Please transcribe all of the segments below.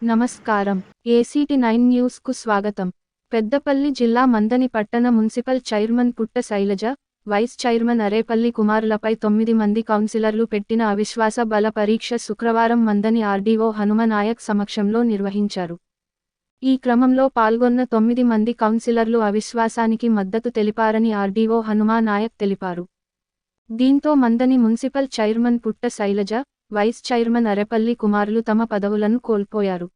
నమస్కారం. ACT9 news కు స్వాగతం. పెద్దపల్లి జిల్లా మందని పట్టణ మున్సిపల్ చైర్మన్ పుట్ట శైలజ, వైస్ చైర్మన్ అరేపల్లి కుమారులపై 9 మంది కౌన్సిలర్లు పెట్టిన అవిశ్వాస బల పరీక్ష శుక్రవారం మందని ఆర్డీఓ హనుమనాయక్ సమక్షంలో నిర్వహించారు. ఈ క్రమంలో పాల్గొన్న 9 మంది కౌన్సిలర్లు అవిశ్వాసానికి మద్దతు తెలిపారని ఆర్డీఓ హనుమనాయక్ తెలిపారు. దీంతో మందని మున్సిపల్ చైర్మన్ పుట్ట శైలజ, వైస్ చైర్మన్ అరేపల్లి కుమారులు తమ పదవులను కోల్పోయారు.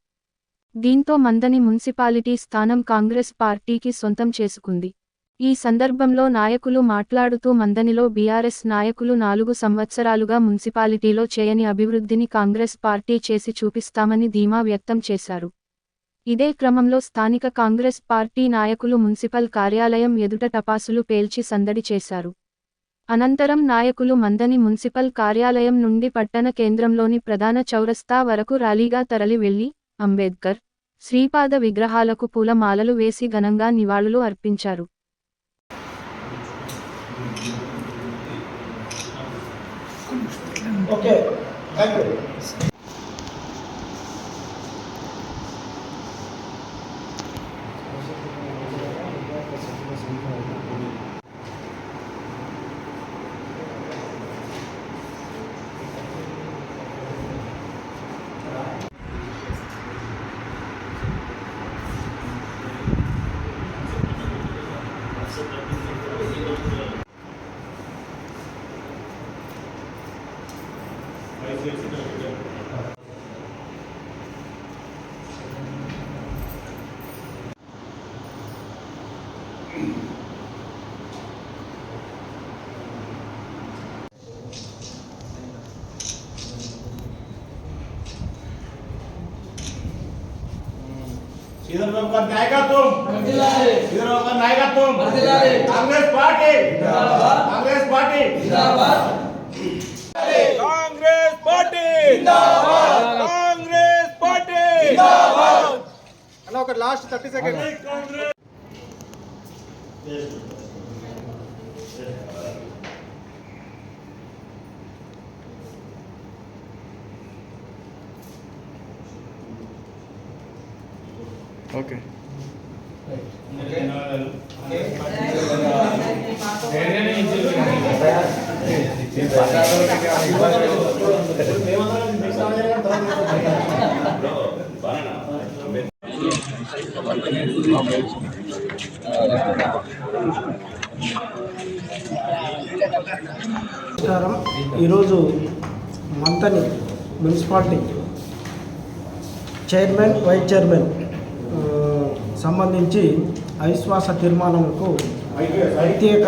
దీంతో మందని మున్సిపాలిటీ స్థానం కాంగ్రెస్ పార్టీకి సొంతం చేసుకుంది. ఈ సందర్భంలో నాయకులు మాట్లాడుతూ మందనిలో బీఆర్ఎస్ నాయకులు 4 సంవత్సరాలుగా మున్సిపాలిటీలో చేయని అభివృద్ధిని కాంగ్రెస్ పార్టీ చేసి చూపిస్తామని ధీమా వ్యక్తం చేశారు. ఇదే క్రమంలో స్థానిక కాంగ్రెస్ పార్టీ నాయకులు మున్సిపల్ కార్యాలయం ఎదుట టపాసులు పేల్చి సందడి చేశారు. అనంతరం నాయకులు మందని మున్సిపల్ కార్యాలయం నుండి పట్టణ కేంద్రంలోని ప్రధాన చౌరస్తా వరకు ర్యాలీగా తరలి వెళ్లి అంబేద్కర్, శ్రీపాద విగ్రహాలకు పూల మాలలు వేసి ఘనంగా నివాళులు అర్పించారు. శ్రీధర్ का नायकत्व శ్రీధర్ का नायकत्व कांग्रेस पार्टी जिंदाबाद कांग्रेस पार्टी जिंदाबाद कांग्रेस पार्टी जिंदाबाद कांग्रेस पार्टी जिंदाबाद అన్న ఒక లాస్ట్ 30 సెకండ్స్ కాంగ్రెస్ ఓకే ఈరోజు Manthani municipality chairman, vice chairman సంబంధించి అవిశ్వాస తీర్మానంకు ప్రత్యేక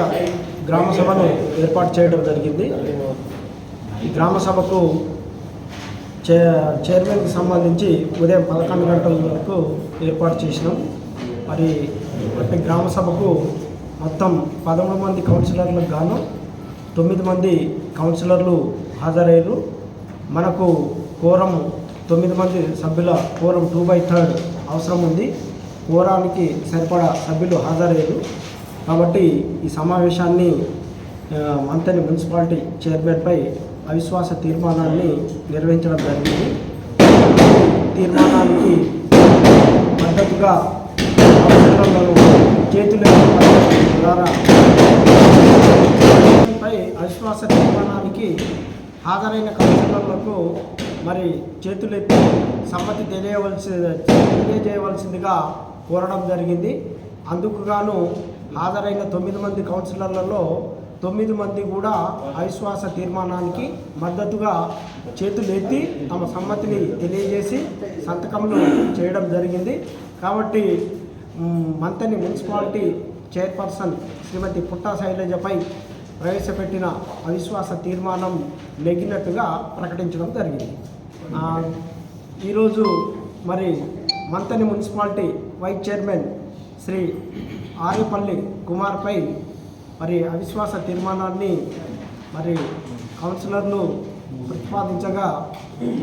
గ్రామ సభను ఏర్పాటు చేయడం జరిగింది. ఈ గ్రామ సభకు చైర్మన్కి సంబంధించి ఉదయం 11 గంటల వరకు ఏర్పాటు చేసినాం. మరి ప్రతి గ్రామ సభకు మొత్తం 13 మంది కౌన్సిలర్లకు గాను 9 మంది కౌన్సిలర్లు హాజరయ్యారు. మనకు కోరం 9 మంది సభ్యుల కోరం 2/3 అవసరం ఉంది. కోరానికి సరిపడా సభ్యులు హాజరయ్యారు. కాబట్టి ఈ సమావేశాన్ని మంతని మున్సిపాలిటీ చైర్మన్పై అవిశ్వాస తీర్మానాన్ని నిర్వహించడం జరిగింది. తీర్మానానికి మద్దతుగా చేతుల ద్వారా అవిశ్వాస తీర్మానానికి హాజరైన కౌన్సిలర్లకు మరి చేతులెత్తి సమ్మతి తెలియజేయవలసిందిగా కోరడం జరిగింది. అందుకు గాను హాజరైన 9 మంది కౌన్సిలర్లలో 9 మంది కూడా అవిశ్వాస తీర్మానానికి మద్దతుగా చేతులెత్తి తమ సమ్మతిని తెలియజేసి సంతకములు చేయడం జరిగింది. కాబట్టి మంతని మున్సిపాలిటీ చైర్పర్సన్ శ్రీమతి పుట్ట శైలజపై ప్రవేశపెట్టిన అవిశ్వాస తీర్మానం నెగ్గినట్టుగా ప్రకటించడం జరిగింది. ఈరోజు మరి Manthani municipality vice chairman Shri Arepalli కుమార్పై మరి అవిశ్వాస తీర్మానాన్ని మరి కౌన్సిలర్లు ప్రతిపాదించగా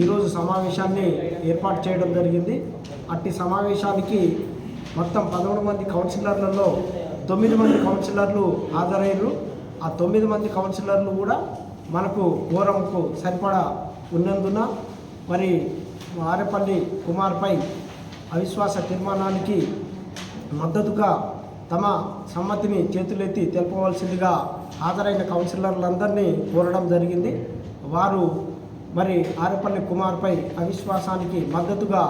ఈరోజు సమావేశాన్ని ఏర్పాటు చేయడం జరిగింది. అట్టి సమావేశానికి మొత్తం 11 మంది కౌన్సిలర్లలో 9 మంది కౌన్సిలర్లు హాజరయ్యారు. ఆ 9 మంది కౌన్సిలర్లు కూడా మనకు కోరంకు సరిపడా ఉన్నందున మరి ఆరేపల్లి కుమార్పై అవిశ్వాస తీర్మానానికి మద్దతుగా తమ సమ్మతిని చేతులెత్తి తెలుపవలసిందిగా హాజరైన కౌన్సిలర్లందరినీ కోరడం జరిగింది. వారు మరి ఆరేపల్లి కుమార్పై అవిశ్వాసానికి మద్దతుగా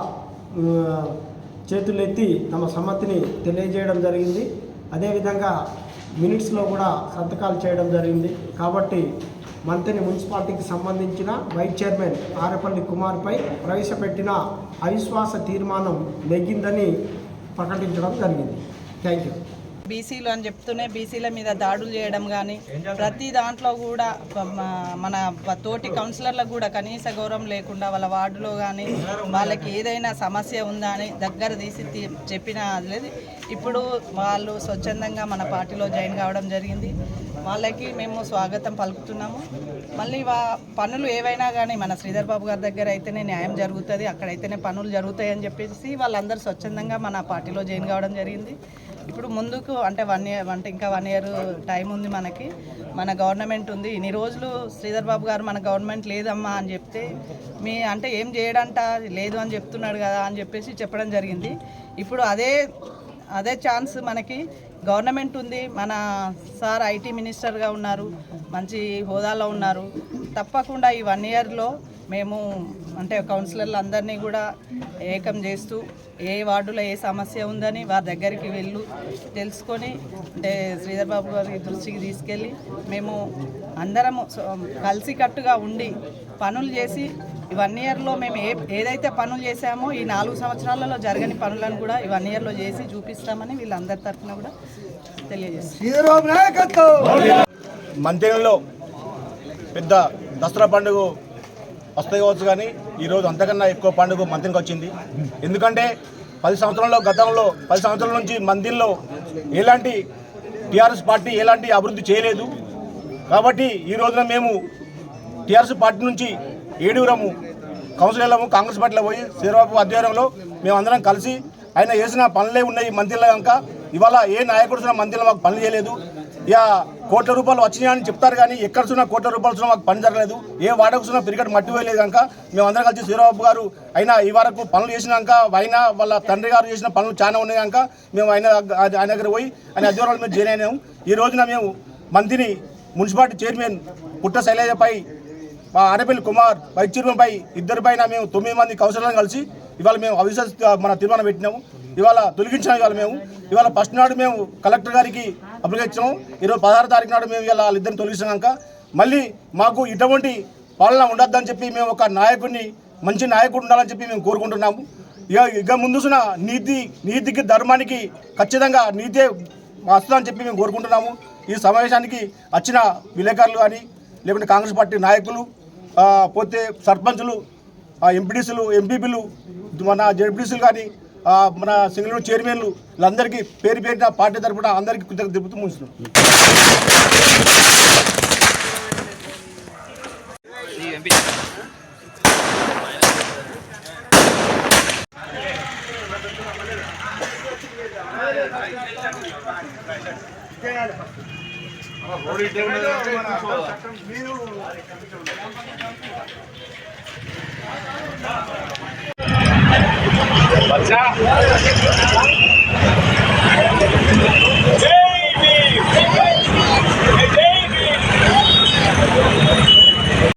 చేతులెత్తి తమ సమ్మతిని తెలియజేయడం జరిగింది. అదేవిధంగా మినిట్స్లో కూడా సంతకాలు చేయడం జరిగింది. కాబట్టి మంతెని మున్సిపాలిటీకి సంబంధించిన వైస్ చైర్మన్ ఆరేపల్లి కుమార్పై ప్రవేశపెట్టిన అవిశ్వాస తీర్మానం నెగ్గిందని ప్రకటించడం జరిగింది. Thank you. బీసీలు అని చెప్తూనే బీసీల మీద దాడులు చేయడం కానీ ప్రతి దాంట్లో కూడా మన తోటి కౌన్సిలర్లకు కూడా కనీస గౌరవం లేకుండా వాళ్ళ వార్డులో కానీ వాళ్ళకి ఏదైనా సమస్య ఉందా అని దగ్గర తీసి చెప్పినా లేదు. ఇప్పుడు వాళ్ళు స్వచ్ఛందంగా మన పార్టీలో జాయిన్ కావడం జరిగింది. వాళ్ళకి మేము స్వాగతం పలుకుతున్నాము. మళ్ళీ పనులు ఏవైనా కానీ మన శ్రీధర్ బాబు గారి దగ్గర అయితేనే న్యాయం జరుగుతుంది, అక్కడైతేనే పనులు జరుగుతాయని చెప్పేసి వాళ్ళందరూ స్వచ్ఛందంగా మన పార్టీలో జాయిన్ కావడం జరిగింది. ఇప్పుడు ముందుకు అంటే 1 year అంటే ఇంకా 1 year టైం ఉంది. మనకి మన గవర్నమెంట్ ఉంది. ఇన్ని రోజులు శ్రీధర్ బాబు గారు మన గవర్నమెంట్ లేదమ్మా అని చెప్తే అంటే ఏం చేయడంట లేదు అని చెప్తున్నాడు కదా అని చెప్పేసి చెప్పడం జరిగింది. ఇప్పుడు అదే ఛాన్స్ మనకి గవర్నమెంట్ ఉంది. మన సార్ ఐటీ మినిస్టర్గా ఉన్నారు, మంచి హోదాలో ఉన్నారు. తప్పకుండా ఈ 1 yearలో మేము అంటే కౌన్సిలర్లు అందరినీ కూడా ఏకం చేస్తూ ఏ వార్డులో ఏ సమస్య ఉందని వారి దగ్గరికి తెలుసుకొని అంటే శ్రీధర్ బాబు గారి దృష్టికి తీసుకెళ్ళి మేము అందరము కలిసికట్టుగా ఉండి పనులు చేసి ఈ 1 yearలో మేము ఏదైతే పనులు చేశామో ఈ 4 సంవత్సరాలలో జరగని పనులను కూడా ఈ 1 yearలో చేసి చూపిస్తామని వీళ్ళందరి తరఫున కూడా తెలియజేస్తాం. మంతెనలో పెద్ద దసరా పండుగ వస్తాయి కావచ్చు, కానీ ఈరోజు అంతకన్నా ఎక్కువ పండుగ మంతెనకి వచ్చింది. ఎందుకంటే 10 సంవత్సరాల నుంచి మందిలో ఎలాంటి టీఆర్ఎస్ పార్టీ ఎలాంటి అభివృద్ధి చేయలేదు. కాబట్టి ఈ రోజున మేము టీఆర్ఎస్ పార్టీ నుంచి 7 కౌన్సిలర్లము కాంగ్రెస్ పార్టీలో పోయి శ్రీరాబాబు ఆధ్వర్యంలో మేమందరం కలిసి ఆయన చేసిన పనులే ఉన్నాయి మంత్రిలో. కనుక ఇవాళ ఏ నాయకుడు మంత్రిలో మాకు పనులు చేయలేదు. ఇక కోట్ల రూపాయలు వచ్చినాయని చెప్తారు, కానీ ఎక్కడ చూసినా కోట్ల రూపాయలు మాకు పని జరగలేదు. ఏ వాడకు చూసినా పిరికట్ మట్టి వేయలేదు. కనుక మేమందరం కలిసి శ్రీరాబాబు గారు అయినా ఈ వరకు పనులు చేసినాక అయినా వాళ్ళ తండ్రి గారు చేసిన పనులు చాలా ఉన్నాయి. కనుక మేము ఆయన దగ్గర పోయి ఆయన ఆధ్వర్యంలో మేము జాయిన్ అయినాము. ఈ రోజున మేము మంత్రిని మున్సిపాలిటీ చైర్మన్ పుట్ట శైలజపై ఆరేపల్లి కుమార్ వైస్ చైర్మన్ పై ఇద్దరిపైన మేము 9 మంది కౌన్సిలర్లను కలిసి ఇవాళ మేము అవిశ్వాస మన తీర్మానం పెట్టినాము. ఇవాళ తొలగించాము. ఇవాళ ఫస్ట్ నాడు మేము కలెక్టర్ గారికి అప్లికేషన్ ఇచ్చాము. 16 తారీఖు నాడు మేము ఇవాళ వాళ్ళిద్దరిని తొలగించాక మళ్ళీ మాకు ఇటువంటి పాలన ఉండొద్దని చెప్పి మేము ఒక నాయకుడిని మంచి నాయకుడు ఉండాలని చెప్పి మేము కోరుకుంటున్నాము. ఇక ముందుసిన నీతికి ధర్మానికి ఖచ్చితంగా నీతే వస్తుందని చెప్పి మేము కోరుకుంటున్నాము. ఈ సమావేశానికి వచ్చిన విలేకరులు కానీ లేకుంటే కాంగ్రెస్ పార్టీ నాయకులు, పోతే సర్పంచులు, ఎంపీడీసీలు, ఎంపీపీలు, మన జెడ్పీడీసీలు కానీ మన సింగిల్ చైర్మన్లు వీళ్ళందరికీ పేరున పార్టీ తరఫున అందరికీ కృతజ్ఞతలు తెలుపుతూ ముగిస్తున్నాం. మీరు